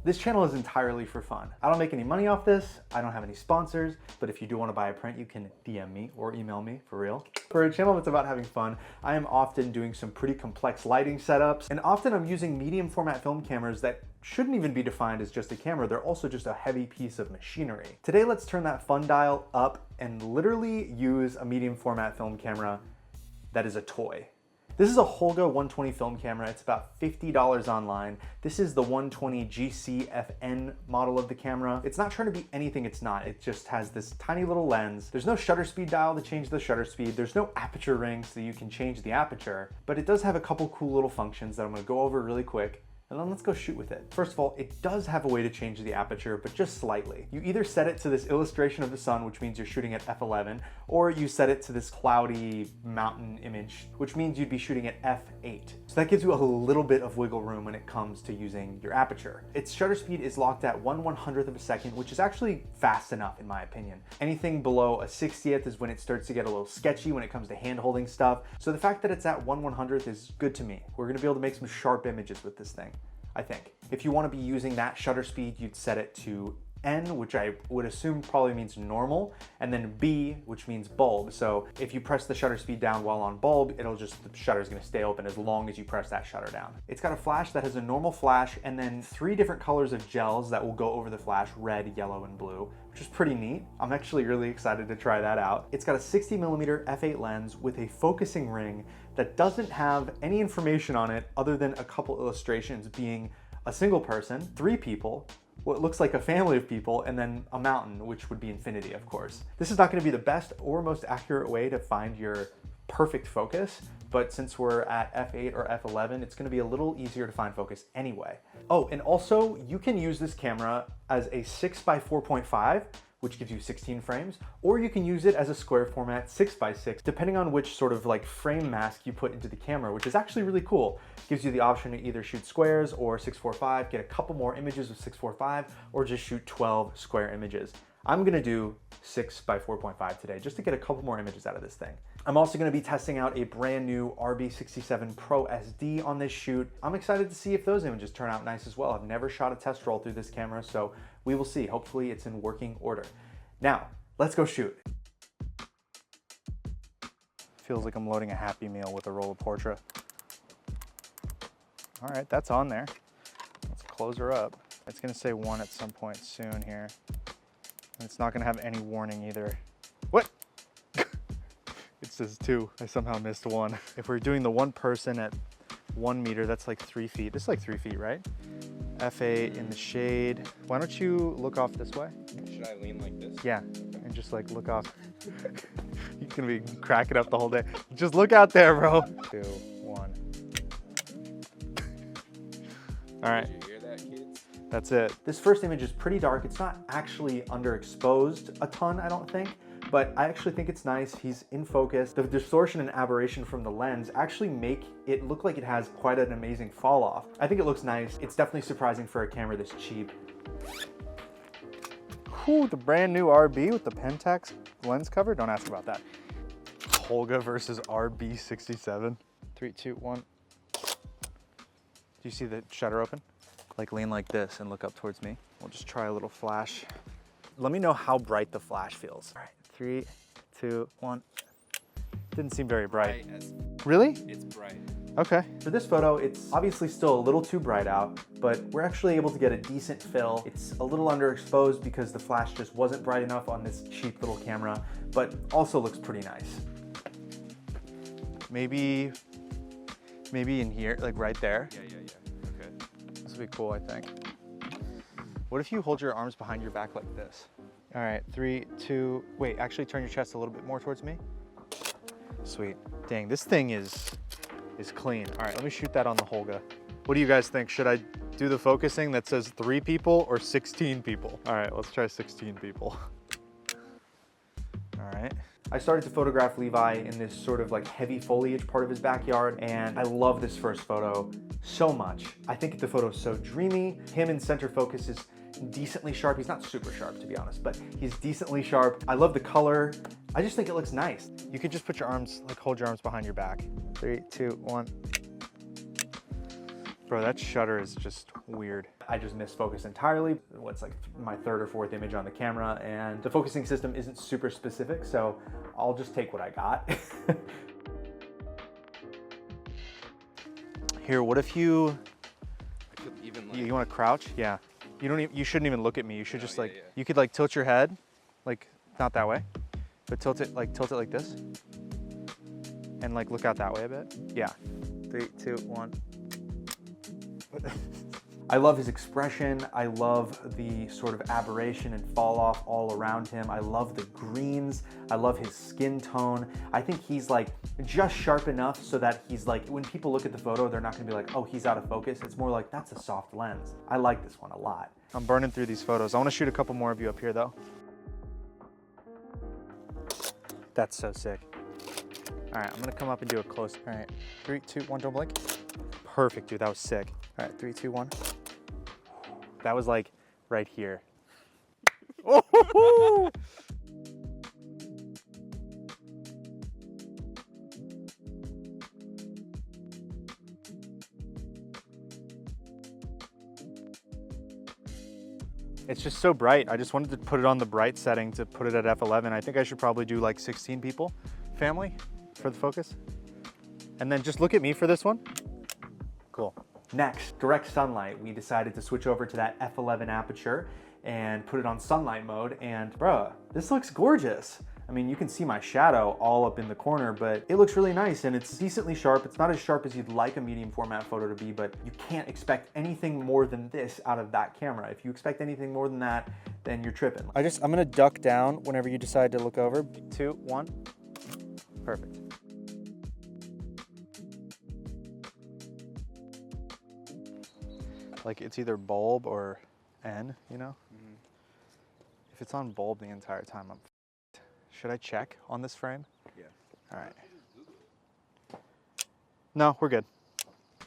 This channel is entirely for fun. I don't make any money off this, I don't have any sponsors, but if you do want to buy a print, you can DM me or email me, for real. For a channel that's about having fun, I am often doing some pretty complex lighting setups, and often I'm using medium format film cameras that shouldn't even be defined as just a camera, they're also just a heavy piece of machinery. Today, let's turn that fun dial up and literally use a medium format film camera that is a toy. This is a Holga 120 film camera. It's about $50 online. This is the 120 GCFN model of the camera. It's not trying to be anything it's not. It just has this tiny little lens. There's no shutter speed dial to change the shutter speed. There's no aperture ring so you can change the aperture, but it does have a couple cool little functions that I'm gonna go over really quick. And then let's go shoot with it. First of all, it does have a way to change the aperture, but just slightly. You either set it to this illustration of the sun, which means you're shooting at f11, or you set it to this cloudy mountain image, which means you'd be shooting at f8. So that gives you a little bit of wiggle room when it comes to using your aperture. Its shutter speed is locked at 1/100th of a second, which is actually fast enough in my opinion. Anything below a 60th is when it starts to get a little sketchy when it comes to hand holding stuff. So the fact that it's at 1/100th is good to me. We're gonna be able to make some sharp images with this thing, I think. If you want to be using that shutter speed, you'd set it to N, which I would assume probably means normal, and then B, which means bulb. So if you press the shutter speed down while on bulb, the shutter is going to stay open as long as you press that shutter down. It's got a flash that has a normal flash and then 3 different colors of gels that will go over the flash, red, yellow, and blue, which is pretty neat. I'm actually really excited to try that out. It's got a 60mm f8 lens with a focusing ring that doesn't have any information on it other than a couple illustrations being a single person, 3 people, what looks like a family of people, and then a mountain, which would be infinity, of course. This is not gonna be the best or most accurate way to find your perfect focus, but since we're at f8 or f11, it's gonna be a little easier to find focus anyway. Oh, and also you can use this camera as a 6x4.5, which gives you 16 frames, or you can use it as a square format 6x6, depending on which sort of like frame mask you put into the camera, which is actually really cool. Gives you the option to either shoot squares or 645, get a couple more images with 645, or just shoot 12 square images. I'm gonna do 6x4.5 today, just to get a couple more images out of this thing. I'm also gonna be testing out a brand new RB67 Pro SD on this shoot. I'm excited to see if those images turn out nice as well. I've never shot a test roll through this camera, so we will see. Hopefully it's in working order. Now, let's go shoot. Feels like I'm loading a Happy Meal with a roll of Portra. All right, that's on there. Let's close her up. It's gonna say 1 at some point soon here. And it's not gonna have any warning either. What? It says 2. I somehow missed 1. If we're doing the 1 person at 1 meter, that's like 3 feet. This is like 3 feet, right? F8 in the shade. Why don't you look off this way? Should I lean like this? Yeah, and just like look off. You're gonna be cracking up the whole day. Just look out there, bro. 2, 1. All right. Did you hear that, kids? That's it. This first image is pretty dark. It's not actually underexposed a ton, I don't think, but I actually think it's nice. He's in focus. The distortion and aberration from the lens actually make it look like it has quite an amazing fall off. I think it looks nice. It's definitely surprising for a camera this cheap. Whew, the brand new RB with the Pentax lens cover. Don't ask about that. Holga versus RB67. 3, 2, 1. Do you see the shutter open? Like lean like this and look up towards me. We'll just try a little flash. Let me know how bright the flash feels. All right, 3, 2, 1. Didn't seem very bright. Really? It's bright. Okay. For this photo, it's obviously still a little too bright out, but we're actually able to get a decent fill. It's a little underexposed because the flash just wasn't bright enough on this cheap little camera, but also looks pretty nice. Maybe in here, like right there. Yeah. Okay. This would be cool, I think. What if you hold your arms behind your back like this? All right, 3, 2, wait, actually turn your chest a little bit more towards me. Sweet. Dang, this thing is clean. All right, let me shoot that on the Holga. What do you guys think? Should I do the focusing that says 3 people or 16 people? All right, let's try 16 people. All right. I started to photograph Levi in this sort of like heavy foliage part of his backyard, and I love this first photo so much. I think the photo is so dreamy. Him in center focus is decently sharp. He's not super sharp, to be honest, but he's decently sharp. I love the color. I just think it looks nice. You could just put your arms, like hold your arms behind your back. 3, 2, 1. Bro, that shutter is just weird. I just missed focus entirely. What's like my third or fourth image on the camera, and the focusing system isn't super specific, so I'll just take what I got. Here, what if you Even like, you want to crouch? Yeah. You don't even, you shouldn't even look at me. You should just like, yeah. you could like tilt your head, like not that way, but tilt it like this, and like look out that way a bit. Yeah. 3, 2, 1. I love his expression. I love the sort of aberration and fall off all around him. I love the greens. I love his skin tone. I think he's like just sharp enough so that he's like, when people look at the photo, they're not gonna be like, oh, he's out of focus. It's more like, that's a soft lens. I like this one a lot. I'm burning through these photos. I wanna shoot a couple more of you up here though. That's so sick. All right, I'm gonna come up and do a close. All right, 3, 2, 1, don't blink. Perfect, dude, that was sick. All right, 3, 2, 1. That was like right here. Oh! It's just so bright. I just wanted to put it on the bright setting to put it at f11. I think I should probably do like 16 people, family, for the focus. And then just look at me for this one. Cool. Next, direct sunlight. We decided to switch over to that f11 aperture and put it on sunlight mode, and bruh, this looks gorgeous. I mean, you can see my shadow all up in the corner, but it looks really nice and it's decently sharp. It's not as sharp as you'd like a medium format photo to be, but you can't expect anything more than this out of that camera. If you expect anything more than that, then you're tripping. I'm gonna duck down whenever you decide to look over. 2, 1, perfect. Like it's either bulb or N, you know? Mm-hmm. If it's on bulb the entire time, I'm f***ed. Should I check on this frame? Yeah. All right. No, we're good.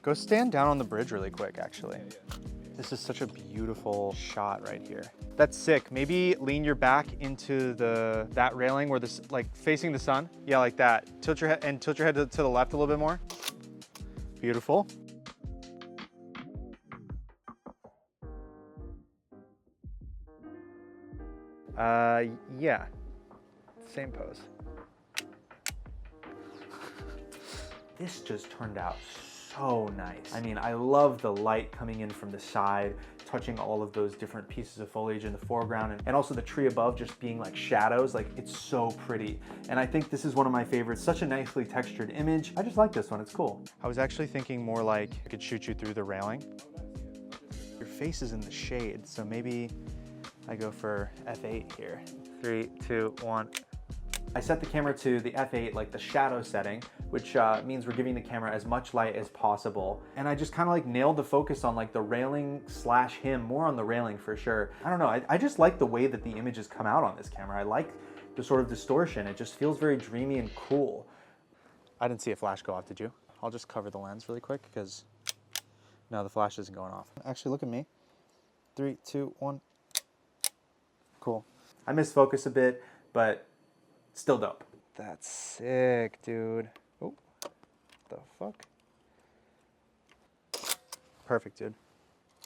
Go stand down on the bridge really quick, actually. Yeah. This is such a beautiful shot right here. That's sick. Maybe lean your back into that railing where this, like facing the sun. Yeah, like that. Tilt your head and tilt your head to the left a little bit more. Beautiful. Yeah, same pose. This just turned out so nice. I mean, I love the light coming in from the side, touching all of those different pieces of foliage in the foreground, and also the tree above just being like shadows. Like, it's so pretty. And I think this is one of my favorites. Such a nicely textured image. I just like this one, it's cool. I was actually thinking more like I could shoot you through the railing. Your face is in the shade, so maybe I go for f8 here. 3, 2, 1. I set the camera to the f8, like the shadow setting, which means we're giving the camera as much light as possible. And I just kind of like nailed the focus on like the railing / him, more on the railing for sure. I don't know, I just like the way that the images come out on this camera. I like the sort of distortion. It just feels very dreamy and cool. I didn't see a flash go off, did you? I'll just cover the lens really quick because no, the flash isn't going off. Actually, look at me. 3, 2, 1. Cool. I missed focus a bit, but still dope. That's sick, dude. Oh, the fuck? Perfect, dude.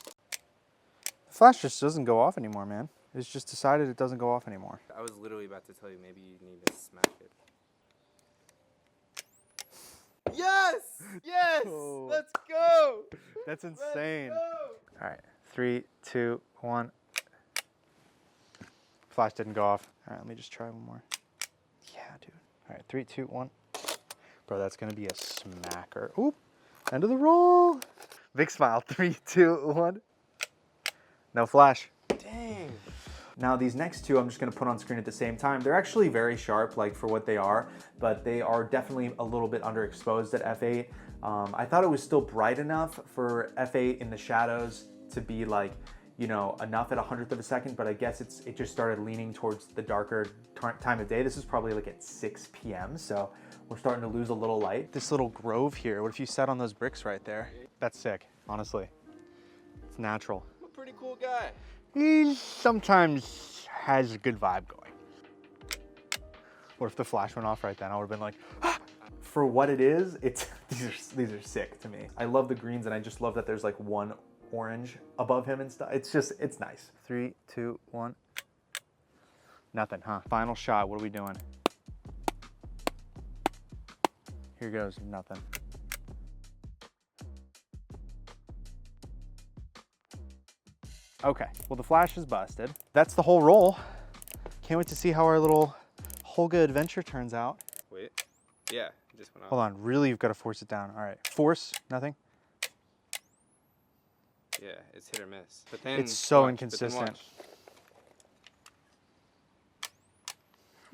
The flash just doesn't go off anymore, man. It's just decided it doesn't go off anymore. I was literally about to tell you maybe you need to smack it. Yes! Yes! Oh. Let's go! That's insane. Let's go! All right, 3, 2, 1. Flash didn't go off. All right, let me just try one more. Yeah, dude. All right, 3, 2, 1. Bro, that's gonna be a smacker. Oop, end of the roll. Big smile, 3, 2, 1. No flash. Dang. Now these next two I'm just gonna put on screen at the same time. They're actually very sharp, like for what they are, but they are definitely a little bit underexposed at f8. I thought it was still bright enough for f8 in the shadows to be like, you know, enough at 100th of a second, but I guess it just started leaning towards the darker time of day. This is probably like at 6 p.m., so we're starting to lose a little light. This little grove here, what if you sat on those bricks right there? That's sick, honestly. It's natural. I'm a pretty cool guy. He sometimes has a good vibe going. What if the flash went off right then? I would have been like, ah! for what it is, these are sick to me. I love the greens, and I just love that there's like one orange above him and stuff. It's nice. 3, 2, 1. Nothing, huh? Final shot, what are we doing? Here goes, nothing. Okay, well the flash is busted. That's the whole roll. Can't wait to see how our little Holga adventure turns out. Wait. Yeah, it just went off. Hold on, really you've got to force it down. All right, force, nothing. Yeah, it's hit or miss. But then It's so watch, inconsistent.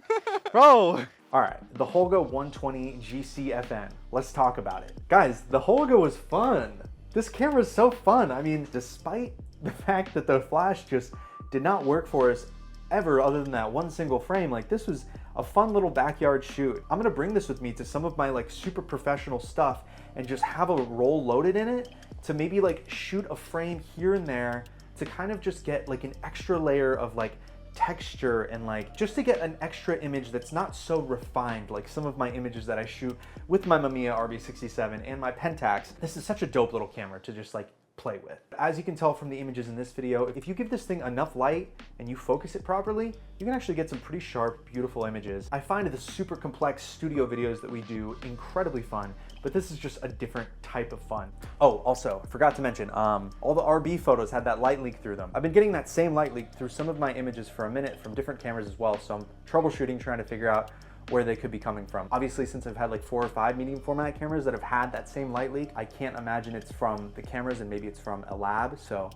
But Bro! All right, the Holga 120 GCFN. Let's talk about it. Guys, the Holga was fun. This camera is so fun. I mean, despite the fact that the flash just did not work for us ever other than that one single frame, like this was a fun little backyard shoot. I'm gonna bring this with me to some of my like super professional stuff and just have a roll loaded in it to maybe like shoot a frame here and there to kind of just get like an extra layer of like texture and like just to get an extra image that's not so refined like some of my images that I shoot with my Mamiya RB67 and my Pentax. This is such a dope little camera to just like play with. As you can tell from the images in this video, if you give this thing enough light and you focus it properly, you can actually get some pretty sharp, beautiful images. I find the super complex studio videos that we do incredibly fun, but this is just a different type of fun. Oh, also, forgot to mention, all the RB photos had that light leak through them. I've been getting that same light leak through some of my images for a minute from different cameras as well, so I'm troubleshooting, trying to figure out where they could be coming from. Obviously, since I've had like 4 or 5 medium format cameras that have had that same light leak, I can't imagine it's from the cameras and maybe it's from a lab, so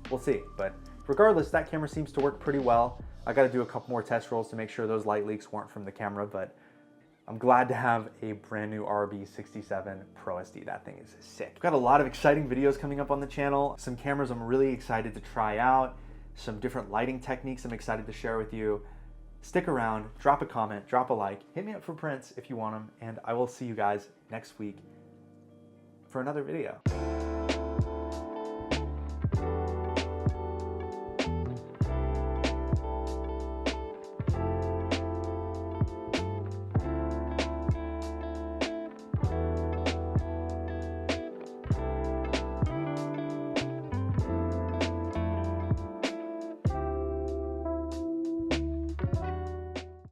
we'll see. But regardless, that camera seems to work pretty well. I gotta do a couple more test rolls to make sure those light leaks weren't from the camera, but I'm glad to have a brand new RB67 Pro SD. That thing is sick. I've got a lot of exciting videos coming up on the channel, some cameras I'm really excited to try out, some different lighting techniques I'm excited to share with you. Stick around, drop a comment, drop a like, hit me up for prints if you want them, and I will see you guys next week for another video.